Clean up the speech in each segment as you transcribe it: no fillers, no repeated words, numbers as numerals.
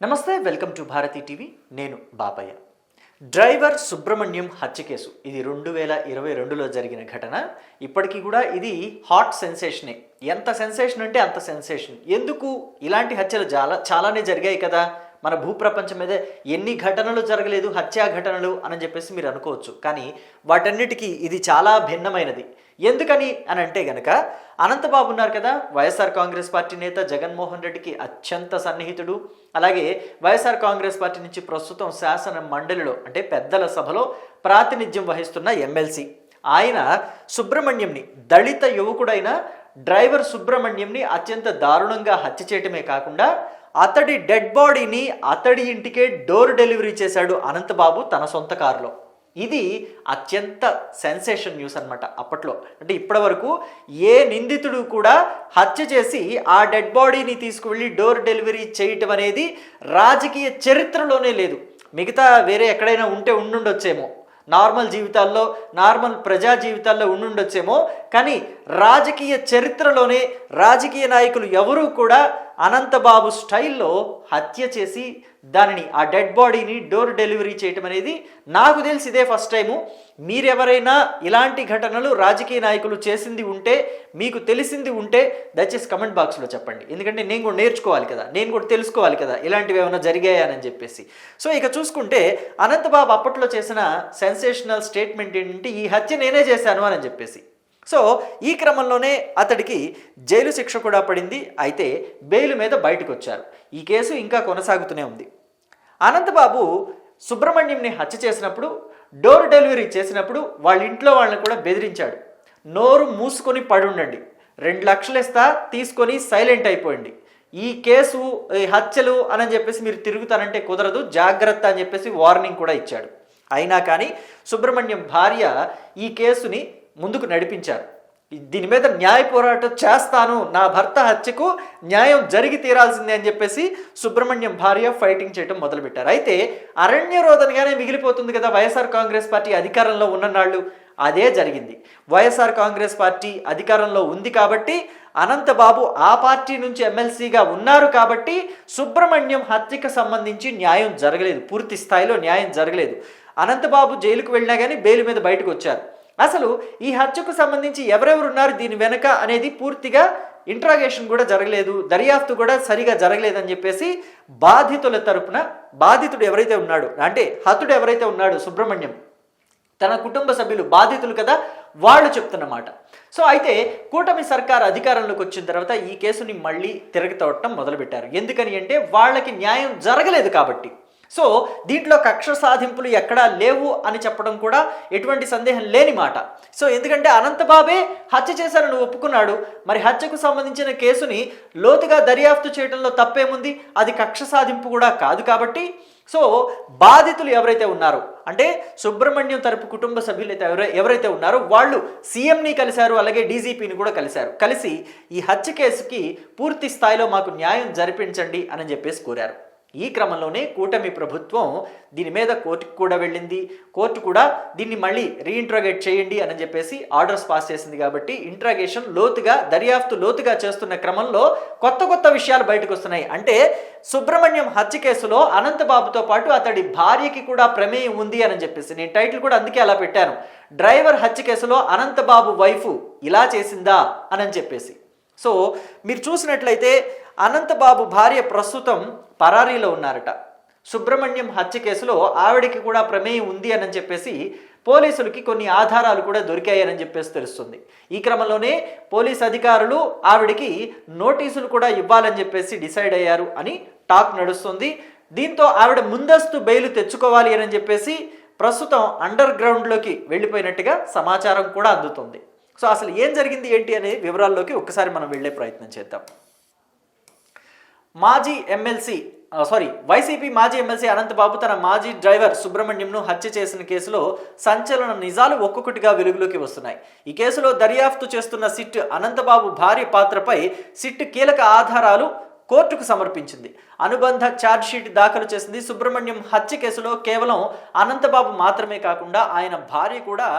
నమస్తే, welcome to Bharati TV. నేను Bapayya. Driver Subrahmanyam హత్య కేసు ఇది 2022లో జరిగిన ఘటన. ఇప్పటికీ కూడా ఇది హాట్ సెన్సేషనే. ఎంత సెన్సేషన్ అంటే అంత సెన్సేషన్. ఎందుకు ఇలాంటి హత్యలు చాలానే జరిగాయి కదా, మన భూప్రపంచం మీద ఎన్ని ఘటనలు జరగలేదు హత్యా ఘటనలు అని చెప్పేసి మీరు అనుకోవచ్చు. కానీ వాటన్నిటికీ ఇది చాలా భిన్నమైనది. ఎందుకని అని అంటే గనక, అనంతబాబు ఉన్నారు కదా, వైఎస్ఆర్ కాంగ్రెస్ పార్టీ నేత జగన్మోహన్ రెడ్డికి అత్యంత సన్నిహితుడు. అలాగే వైఎస్ఆర్ కాంగ్రెస్ పార్టీ నుంచి ప్రస్తుతం శాసన మండలిలో అంటే పెద్దల సభలో ప్రాతినిధ్యం వహిస్తున్న ఎమ్మెల్సీ ఆయన సుబ్రహ్మణ్యంని, దళిత యువకుడైన డ్రైవర్ సుబ్రహ్మణ్యంని అత్యంత దారుణంగా హత్య చేయటమే కాకుండా అతడి డెడ్ బాడీని అతడి ఇంటికే డోర్ డెలివరీ చేశాడు అనంతబాబు తన సొంత కారులో. ఇది అత్యంత సెన్సేషన్ న్యూస్ అనమాట అప్పట్లో. అంటే ఇప్పటి వరకు ఏ నిందితుడు కూడా హత్య చేసి ఆ డెడ్ బాడీని తీసుకువెళ్ళి డోర్ డెలివరీ చేయటం అనేది రాజకీయ చరిత్రలోనే లేదు. మిగతా వేరే ఎక్కడైనా ఉంటే ఉండుండొచ్చేమో, నార్మల్ జీవితాల్లో, నార్మల్ ప్రజా జీవితాల్లో ఉండుండొచ్చేమో, కానీ రాజకీయ చరిత్రలోనే రాజకీయ నాయకులు ఎవరూ కూడా అనంతబాబు స్టైల్లో హత్య చేసి దానిని, ఆ డెడ్ బాడీని డోర్ డెలివరీ చేయటం అనేది నాకు తెలిసి ఇదే ఫస్ట్ టైము. మీరెవరైనా ఇలాంటి ఘటనలు రాజకీయ నాయకులు చేసింది ఉంటే, మీకు తెలిసింది ఉంటే దయచేసి కమెంట్ బాక్స్లో చెప్పండి. ఎందుకంటే నేను కూడా నేర్చుకోవాలి కదా, నేను కూడా తెలుసుకోవాలి కదా ఇలాంటివి ఏమైనా జరిగాయని చెప్పేసి. సో ఇక చూసుకుంటే అనంతబాబు అప్పట్లో చేసిన సెన్సేషనల్ స్టేట్మెంట్ ఏంటంటే, ఈ హత్య నేనే చేశాను అని చెప్పేసి. సో ఈ క్రమంలోనే అతడికి జైలు శిక్ష కూడా పడింది. అయితే బెయిల్ మీద బయటకు వచ్చారు. ఈ కేసు ఇంకా కొనసాగుతూనే ఉంది. అనంతబాబు సుబ్రహ్మణ్యంని హత్య చేసినప్పుడు, డోర్ డెలివరీ చేసినప్పుడు వాళ్ళ ఇంట్లో వాళ్ళని కూడా బెదిరించాడు. నోరు మూసుకొని పడుండండి, 2 లక్షలు ఇస్తా, తీసుకొని సైలెంట్ అయిపోయింది. ఈ కేసు, ఈ హత్యలు అని చెప్పేసి మీరు తిరుగుతానంటే కుదరదు, జాగ్రత్త అని చెప్పేసి వార్నింగ్ కూడా ఇచ్చాడు. అయినా కానీ సుబ్రహ్మణ్యం భార్య ఈ కేసుని ముందుకు నడిపించారు. దీని మీద న్యాయ పోరాటం చేస్తాను, నా భర్త హత్యకు న్యాయం జరిగి తీరాల్సిందే అని చెప్పేసి సుబ్రహ్మణ్యం భార్య ఫైటింగ్ చేయడం మొదలుపెట్టారు. అయితే అరణ్య రోదనగానే మిగిలిపోతుంది కదా వైఎస్ఆర్ కాంగ్రెస్ పార్టీ అధికారంలో ఉన్ననాళ్ళు. అదే జరిగింది. వైఎస్ఆర్ కాంగ్రెస్ పార్టీ అధికారంలో ఉంది కాబట్టి, అనంతబాబు ఆ పార్టీ నుంచి ఎమ్మెల్సీగా ఉన్నారు కాబట్టి సుబ్రహ్మణ్యం హత్యకు సంబంధించి న్యాయం జరగలేదు, పూర్తి స్థాయిలో న్యాయం జరగలేదు. అనంతబాబు జైలుకు వెళ్ళినా కానీ బెయిల్ మీద బయటకు వచ్చారు. అసలు ఈ హత్యకు సంబంధించి ఎవరెవరు ఉన్నారు దీని వెనక అనేది పూర్తిగా ఇంట్రాగేషన్ కూడా జరగలేదు, దర్యాప్తు కూడా సరిగా జరగలేదని చెప్పేసి బాధితుల తరపున, బాధితుడు ఎవరైతే ఉన్నాడో, అంటే హతుడు ఎవరైతే ఉన్నాడో సుబ్రహ్మణ్యం, తన కుటుంబ సభ్యులు బాధితులు కదా, వాళ్ళు చెప్తున్నమాట. సో అయితే కూటమి సర్కార్ అధికారంలోకి వచ్చిన తర్వాత ఈ కేసుని మళ్ళీ తిరగతోడటం మొదలుపెట్టారు. ఎందుకని అంటే వాళ్ళకి న్యాయం జరగలేదు కాబట్టి. సో దీంట్లో కక్ష సాధింపులు ఎక్కడా లేవు అని చెప్పడం కూడా ఎటువంటి సందేహం లేని మాట. సో ఎందుకంటే అనంతబాబే హత్య చేశారని ఒప్పుకున్నాడు. మరి హత్యకు సంబంధించిన కేసుని లోతుగా దర్యాప్తు చేయడంలో తప్పేముంది, అది కక్ష సాధింపు కూడా కాదు కాబట్టి. సో బాధితులు ఎవరైతే ఉన్నారో, అంటే సుబ్రహ్మణ్యం తరపు కుటుంబ సభ్యులు ఎవరైతే ఉన్నారో వాళ్ళు సీఎంని కలిశారు, అలాగే డీజీపీని కూడా కలిసి ఈ హత్య కేసుకి పూర్తి స్థాయిలో మాకు న్యాయం జరిపించండి అని చెప్పేసి కోరారు. ఈ క్రమంలోనే కూటమి ప్రభుత్వం దీని మీద కోర్టుకు కూడా వెళ్ళింది. కోర్టు కూడా దీన్ని మళ్ళీ రీఇంట్రాగేట్ చేయండి అని చెప్పేసి ఆర్డర్స్ పాస్ చేసింది. కాబట్టి ఇంట్రాగేషన్ లోతుగా, దర్యాప్తు లోతుగా చేస్తున్న క్రమంలో కొత్త విషయాలు బయటకు వస్తున్నాయి. అంటే సుబ్రహ్మణ్యం హత్య కేసులో అనంతబాబుతో పాటు అతడి భార్యకి కూడా ప్రమేయం ఉంది అని చెప్పేసి, నేను టైటిల్ కూడా అందుకే అలా పెట్టాను, డ్రైవర్ హత్య కేసులో అనంతబాబు వైఫ్ ఇలా చేసిందా అని చెప్పేసి. సో మీరు చూసినట్లయితే అనంతబాబు భార్య ప్రస్తుతం పరారీలో ఉన్నారట. సుబ్రహ్మణ్యం హత్య కేసులో ఆవిడికి కూడా ప్రమేయం ఉంది అని చెప్పేసి పోలీసులకి కొన్ని ఆధారాలు కూడా దొరికాయని చెప్పేసి తెలుస్తుంది. ఈ క్రమంలోనే పోలీస్ అధికారులు ఆవిడికి నోటీసులు కూడా ఇవ్వాలని చెప్పేసి డిసైడ్ అయ్యారు అని టాక్ నడుస్తుంది. దీంతో ఆవిడ ముందస్తు బెయిల్ తెచ్చుకోవాలి అని చెప్పేసి ప్రస్తుతం అండర్ గ్రౌండ్లోకి వెళ్ళిపోయినట్టుగా సమాచారం కూడా అందుతుంది. సో అసలు ఏం జరిగింది ఏంటి అనే వివరాల్లోకి ఒక్కసారి మనం వెళ్ళే ప్రయత్నం చేద్దాం. వైసీపీ మాజీ ఎమ్మెల్సీ అనంతబాబు తన మాజీ డ్రైవర్ సుబ్రహ్మణ్యంను హత్య చేసిన కేసులో సంచలన నిజాలు ఒక్కొక్కటిగా వెలుగులోకి వస్తున్నాయి. ఈ కేసులో దర్యాప్తు చేస్తున్న సిట్ అనంతబాబు భార్య పాత్రపై సిట్ కీలక ఆధారాలు కోర్టుకు సమర్పించింది. అనుబంధ ఛార్జ్షీట్ దాఖలు చేసింది. సుబ్రహ్మణ్యం హత్య కేసులో కేవలం అనంతబాబు మాత్రమే కాకుండా ఆయన భార్య కూడా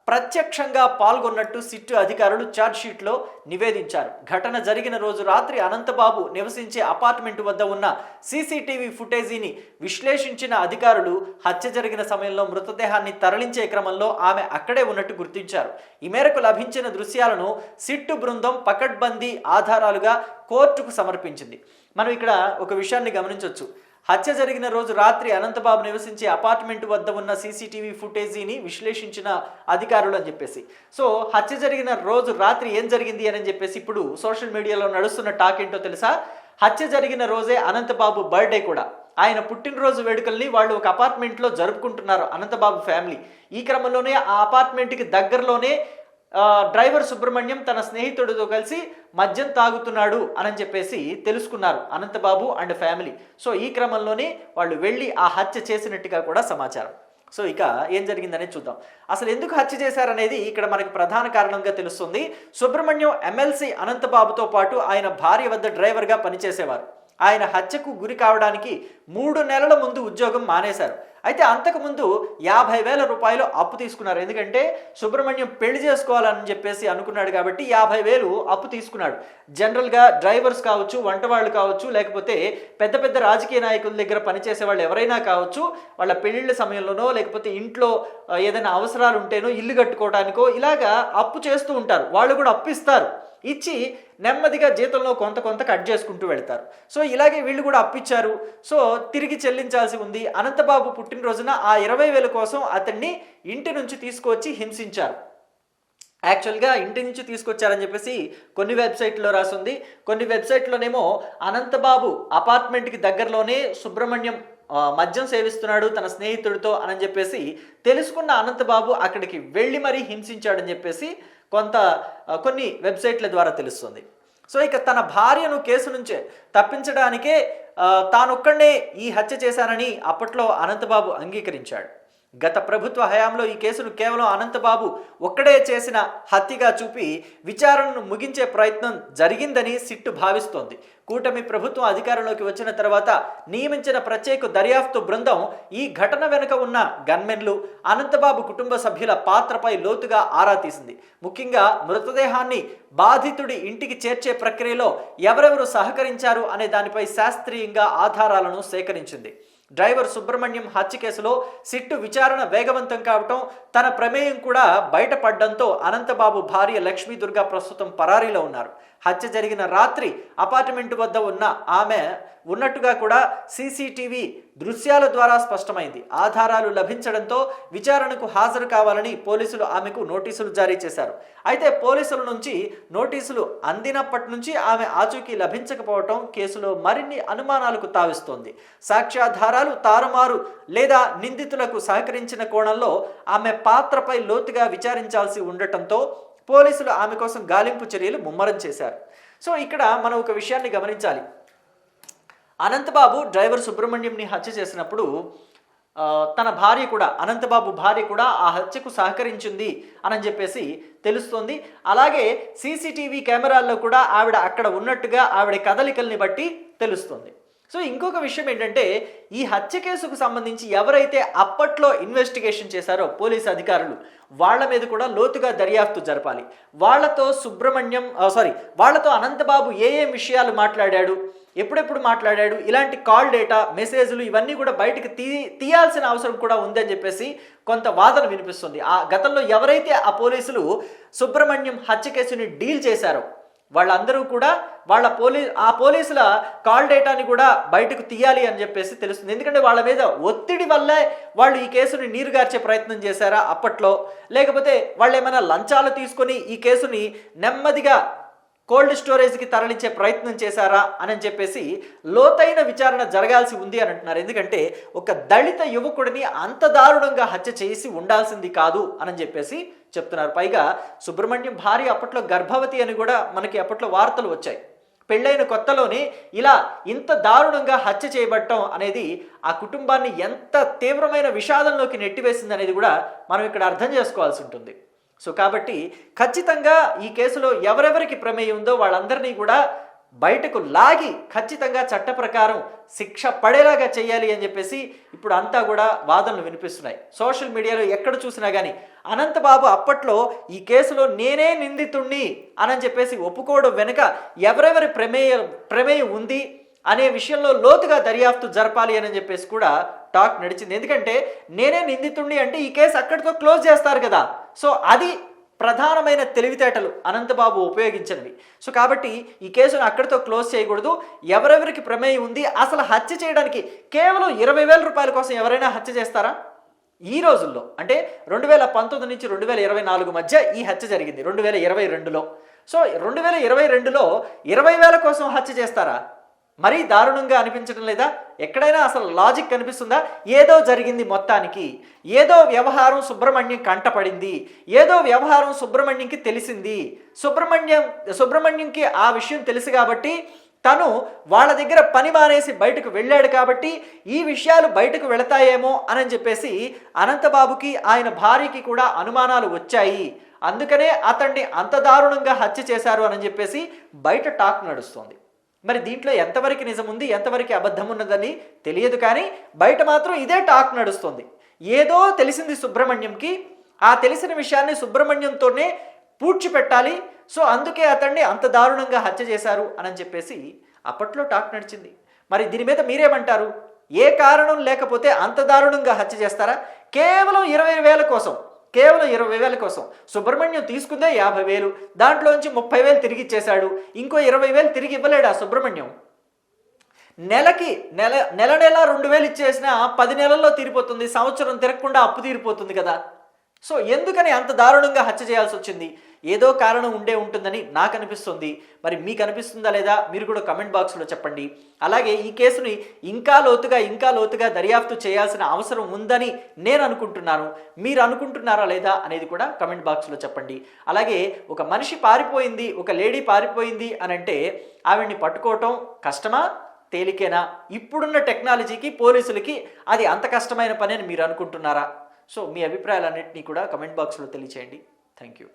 ప్రత్యక్షంగా పాల్గొన్నట్టు సిట్టు అధికారులు ఛార్జ్షీట్లో నివేదించారు. ఘటన జరిగిన రోజు రాత్రి అనంతబాబు నివసించే అపార్ట్మెంట్ వద్ద ఉన్న సీసీటీవీ ఫుటేజీని విశ్లేషించిన అధికారులు హత్య జరిగిన సమయంలో మృతదేహాన్ని తరలించే క్రమంలో ఆమె అక్కడే ఉన్నట్టు గుర్తించారు. ఈ మేరకు లభించిన దృశ్యాలను సిట్టు బృందం పకడ్బందీ ఆధారాలుగా కోర్టుకు సమర్పించింది. మనం ఇక్కడ ఒక విషయాన్ని గమనించవచ్చు. హత్య జరిగిన రోజు రాత్రి అనంతబాబు నివసించే అపార్ట్మెంట్ వద్ద ఉన్న సీసీటీవీ ఫుటేజీని విశ్లేషించిన అధికారులు అని చెప్పేసి. సో హత్య జరిగిన రోజు రాత్రి ఏం జరిగింది అని చెప్పేసి ఇప్పుడు సోషల్ మీడియాలో నడుస్తున్న టాక్ ఏంటో తెలుసా? హత్య జరిగిన రోజే అనంతబాబు బర్త్డే కూడా. ఆయన పుట్టినరోజు వేడుకల్ని వాళ్ళు ఒక అపార్ట్మెంట్లో జరుపుకుంటున్నారు అనంతబాబు ఫ్యామిలీ. ఈ క్రమంలోనే ఆ అపార్ట్మెంట్కి దగ్గరలోనే డ్రైవర్ సుబ్రహ్మణ్యం తన స్నేహితుడితో కలిసి మద్యం తాగుతున్నాడు అని చెప్పేసి తెలుసుకున్నారు అనంతబాబు అండ్ ఫ్యామిలీ. సో ఈ క్రమంలోనే వాళ్ళు వెళ్ళి ఆ హత్య చేసినట్టుగా కూడా సమాచారం. సో ఇక ఏం జరిగిందనేది చూద్దాం. అసలు ఎందుకు హత్య చేశారనేది ఇక్కడ మనకి ప్రధాన కారణంగా తెలుస్తుంది. సుబ్రహ్మణ్యం ఎమ్మెల్సీ అనంతబాబుతో పాటు ఆయన భార్య వద్ద డ్రైవర్గా పనిచేసేవారు. ఆయన హత్యకు గురి కావడానికి 3 నెలల ముందు ఉద్యోగం మానేశారు. అయితే అంతకుముందు 50,000 రూపాయలు అప్పు తీసుకున్నారు. ఎందుకంటే సుబ్రహ్మణ్యం పెళ్లి చేసుకోవాలని చెప్పేసి అనుకున్నాడు కాబట్టి 50,000 అప్పు తీసుకున్నాడు. జనరల్గా డ్రైవర్స్ కావచ్చు, వంట వాళ్ళు కావచ్చు, లేకపోతే పెద్ద పెద్ద రాజకీయ నాయకుల దగ్గర పనిచేసే వాళ్ళు ఎవరైనా కావచ్చు, వాళ్ళ పెళ్లిళ్ళ సమయంలోనో లేకపోతే ఇంట్లో ఏదైనా అవసరాలు ఉంటేనో ఇల్లు కట్టుకోవడానికో ఇలాగా అప్పు చేస్తూ ఉంటారు. వాళ్ళు కూడా అప్పు ఇస్తారు. ఇచ్చి నెమ్మదిగా జీతంలో కొంత కొంత కట్ చేసుకుంటూ వెళ్తారు. సో ఇలాగే వీళ్ళు కూడా అప్పిచ్చారు. సో తిరిగి చెల్లించాల్సి ఉంది. అనంతబాబు పుట్టినరోజున ఆ 20,000 కోసం అతన్ని ఇంటి నుంచి తీసుకొచ్చి హింసించారు. యాక్చువల్గా ఇంటి నుంచి తీసుకొచ్చారని చెప్పేసి కొన్ని వెబ్సైట్లో రాసింది. కొన్ని వెబ్సైట్లోనేమో అనంతబాబు అపార్ట్మెంట్కి దగ్గరలోనే సుబ్రహ్మణ్యం మద్యం సేవిస్తున్నాడు తన స్నేహితుడితో అని చెప్పేసి తెలుసుకున్న అనంతబాబు అక్కడికి వెళ్ళి మరీ హింసించాడని చెప్పేసి కొన్ని వెబ్సైట్ల ద్వారా తెలుస్తుంది. సో ఇక తన భార్యను కేసు నుంచే తప్పించడానికే తానొక్కడే ఈ హత్య చేశానని అప్పట్లో అనంతబాబు అంగీకరించాడు. గత ప్రభుత్వ హయాంలో ఈ కేసును కేవలం అనంతబాబు ఒక్కడే చేసిన హత్యగా చూపి విచారణను ముగించే ప్రయత్నం జరిగిందని సిట్టు భావిస్తోంది. కూటమి ప్రభుత్వం అధికారంలోకి వచ్చిన తర్వాత నియమించిన ప్రత్యేక దర్యాప్తు బృందం ఈ ఘటన వెనుక ఉన్న గన్మెన్లు, అనంతబాబు కుటుంబ సభ్యుల పాత్రపై లోతుగా ఆరా తీసింది. ముఖ్యంగా మృతదేహాన్ని బాధితుడి ఇంటికి చేర్చే ప్రక్రియలో ఎవరెవరు సహకరించారు అనే దానిపై శాస్త్రీయంగా ఆధారాలను సేకరించింది. డ్రైవర్ సుబ్రహ్మణ్యం హత్య కేసులో సిట్టు విచారణ వేగవంతం కావటం, తన ప్రమేయం కూడా బయటపడడంతో అనంతబాబు భార్య లక్ష్మీదుర్గ ప్రస్తుతం పరారీలో ఉన్నారు. హత్య జరిగిన రాత్రి అపార్ట్మెంట్ వద్ద ఉన్న ఆమె ఉన్నట్టుగా కూడా సీసీటీవీ దృశ్యాల ద్వారా స్పష్టమైంది. ఆధారాలు లభించడంతో విచారణకు హాజరు కావాలని పోలీసులు ఆమెకు నోటీసులు జారీ చేశారు. అయితే పోలీసుల నుంచి నోటీసులు అందినప్పటి నుంచి ఆమె ఆచూకీ లభించకపోవటం కేసులో మరిన్ని అనుమానాలకు తావిస్తోంది. సాక్ష్యాధారాలు తారుమారు లేదా నిందితులకు సహకరించిన కోణంలో ఆమె పాత్రపై లోతుగా విచారించాల్సి ఉండటంతో పోలీసులు ఆమె కోసం గాలింపు చర్యలు ముమ్మరం చేశారు. సో ఇక్కడ మనం ఒక విషయాన్ని గమనించాలి. అనంతబాబు డ్రైవర్ సుబ్రహ్మణ్యంని హత్య చేసినప్పుడు తన భార్య కూడా, అనంతబాబు భార్య కూడా ఆ హత్యకు సహకరించింది అని చెప్పేసి తెలుస్తోంది. అలాగే సీసీటీవీ కెమెరాల్లో కూడా ఆవిడ అక్కడ ఉన్నట్టుగా ఆవిడ కదలికల్ని బట్టి తెలుస్తుంది. సో ఇంకొక విషయం ఏంటంటే, ఈ హత్య కేసుకు సంబంధించి ఎవరైతే అప్పట్లో ఇన్వెస్టిగేషన్ చేశారో పోలీసు అధికారులు, వాళ్ళ మీద కూడా లోతుగా దర్యాప్తు జరపాలి. వాళ్ళతో అనంతబాబు ఏ విషయాలు మాట్లాడాడు, ఎప్పుడెప్పుడు మాట్లాడాడు, ఇలాంటి కాల్ డేటా, మెసేజ్లు ఇవన్నీ కూడా బయటకు తీయాల్సిన అవసరం కూడా ఉందని చెప్పేసి కొంత వాదన వినిపిస్తుంది. ఆ గతంలో ఎవరైతే ఆ పోలీసులు సుబ్రహ్మణ్యం హత్య కేసుని డీల్ చేశారో వాళ్ళందరూ కూడా ఆ పోలీసుల కాల్ డేటాని కూడా బయటకు తీయాలి అని చెప్పేసి తెలుస్తుంది. ఎందుకంటే వాళ్ళ మీద ఒత్తిడి వల్లే వాళ్ళు ఈ కేసుని నీరుగార్చే ప్రయత్నం చేశారా అప్పట్లో, లేకపోతే వాళ్ళు ఏమైనా లంచాలు తీసుకొని ఈ కేసుని నెమ్మదిగా కోల్డ్ స్టోరేజ్కి తరలించే ప్రయత్నం చేశారా అని చెప్పేసి లోతైన విచారణ జరగాల్సి ఉంది అని అంటున్నారు. ఎందుకంటే ఒక దళిత యువకుడిని అంత దారుణంగా హత్య చేసి ఉండాల్సింది కాదు అని చెప్పేసి చెప్తున్నారు. పైగా సుబ్రహ్మణ్యం భార్య అప్పట్లో గర్భవతి అని కూడా మనకి అప్పట్లో వార్తలు వచ్చాయి. పెళ్ళైన కొత్తలోనే ఇలా ఇంత దారుణంగా హత్య చేయబడటం అనేది ఆ కుటుంబాన్ని ఎంత తీవ్రమైన విషాదంలోకి నెట్టివేసింది అనేది కూడా మనం ఇక్కడ అర్థం చేసుకోవాల్సి ఉంటుంది. సో కాబట్టి ఖచ్చితంగా ఈ కేసులో ఎవరెవరికి ప్రమేయం ఉందో వాళ్ళందరినీ కూడా బయటకు లాగి ఖచ్చితంగా చట్ట ప్రకారం శిక్ష పడేలాగా చేయాలి అని చెప్పేసి ఇప్పుడు అంతా కూడా వాదనలు వినిపిస్తున్నాయి. సోషల్ మీడియాలో ఎక్కడ చూసినా కానీ అనంతబాబు అప్పట్లో ఈ కేసులో నేనే నిందితుణ్ణి అని చెప్పేసి ఒప్పుకోవడం వెనుక ఎవరెవరి ప్రమేయం ఉంది అనే విషయంలో లోతుగా దర్యాప్తు జరపాలి అని చెప్పేసి కూడా టాక్ నడిచింది. ఎందుకంటే నేనే నిందితుణ్ణి అంటే ఈ కేసు అక్కడితో క్లోజ్ చేస్తారు కదా. సో అది ప్రధానమైన తెలివితేటలు అనంతబాబు ఉపయోగించినవి. సో కాబట్టి ఈ కేసును అక్కడితో క్లోజ్ చేయకూడదు. ఎవరెవరికి ప్రమేయం ఉంది, అసలు హత్య చేయడానికి కేవలం 20,000 రూపాయల కోసం ఎవరైనా హత్య చేస్తారా? ఈ రోజుల్లో అంటే 2019 నుంచి 2024 మధ్య ఈ హత్య జరిగింది 2022లో. సో 2022లో 20,000 కోసం హత్య చేస్తారా? మరీ దారుణంగా అనిపించడం లేదా? ఎక్కడైనా అసలు లాజిక్ కనిపిస్తుందా? ఏదో జరిగింది, మొత్తానికి ఏదో వ్యవహారం సుబ్రహ్మణ్యం కంటపడింది, ఏదో వ్యవహారం సుబ్రహ్మణ్యంకి తెలిసింది, సుబ్రహ్మణ్యంకి ఆ విషయం తెలుసు కాబట్టి తను వాళ్ళ దగ్గర పని మానేసి బయటకు వెళ్ళాడు కాబట్టి ఈ విషయాలు బయటకు వెళతాయేమో అని చెప్పేసి అనంతబాబుకి ఆయన భార్యకి కూడా అనుమానాలు వచ్చాయి. అందుకనే అతన్ని అంత దారుణంగా హత్య చేశారు అని చెప్పేసి బయట టాక్ నడుస్తుంది. మరి దీంట్లో ఎంతవరకు నిజం ఉంది, ఎంతవరకు అబద్ధం ఉన్నదని తెలియదు, కానీ బయట మాత్రం ఇదే టాక్ నడుస్తుంది. ఏదో తెలిసింది సుబ్రహ్మణ్యంకి, ఆ తెలిసిన విషయాన్ని సుబ్రహ్మణ్యంతోనే పూడ్చిపెట్టాలి, సో అందుకే అతన్ని అంత దారుణంగా హత్య చేశారు అని చెప్పేసి అప్పట్లో టాక్ నడిచింది. మరి దీని మీద మీరేమంటారు? ఏ కారణం లేకపోతే అంత దారుణంగా హత్య చేస్తారా? కేవలం 20,000 కోసం, కేవలం 20,000 కోసం. సుబ్రహ్మణ్యం తీసుకుందే 50,000, దాంట్లోంచి 30,000 తిరిగి ఇచ్చేశాడు. ఇంకో 20,000 తిరిగి ఇవ్వలేడు ఆ సుబ్రహ్మణ్యం. నెల 2,000 ఇచ్చేసినా 10 నెలల్లో తీరిపోతుంది, సంవత్సరం తిరగకుండా అప్పు తీరిపోతుంది కదా. సో ఎందుకని అంత దారుణంగా హత్య చేయాల్సి వచ్చింది? ఏదో కారణం ఉండే ఉంటుందని నాకు అనిపిస్తుంది. మరి మీకు అనిపిస్తుందా లేదా? మీరు కూడా కమెంట్ బాక్స్లో చెప్పండి. అలాగే ఈ కేసుని ఇంకా లోతుగా దర్యాప్తు చేయాల్సిన అవసరం ఉందని నేను అనుకుంటున్నాను. మీరు అనుకుంటున్నారా లేదా అనేది కూడా కమెంట్ బాక్స్లో చెప్పండి. అలాగే ఒక మనిషి పారిపోయింది, ఒక లేడీ పారిపోయింది అని అంటే ఆవిడ్ని పట్టుకోవటం కష్టమా, తేలికేనా? ఇప్పుడున్న టెక్నాలజీకి, పోలీసులకి అది అంత కష్టమైన పని అని మీరు అనుకుంటున్నారా? సో మీ అభిప్రాయాలన్నింటినీ కూడా కమెంట్ బాక్స్లో తెలియచేయండి. Thank you.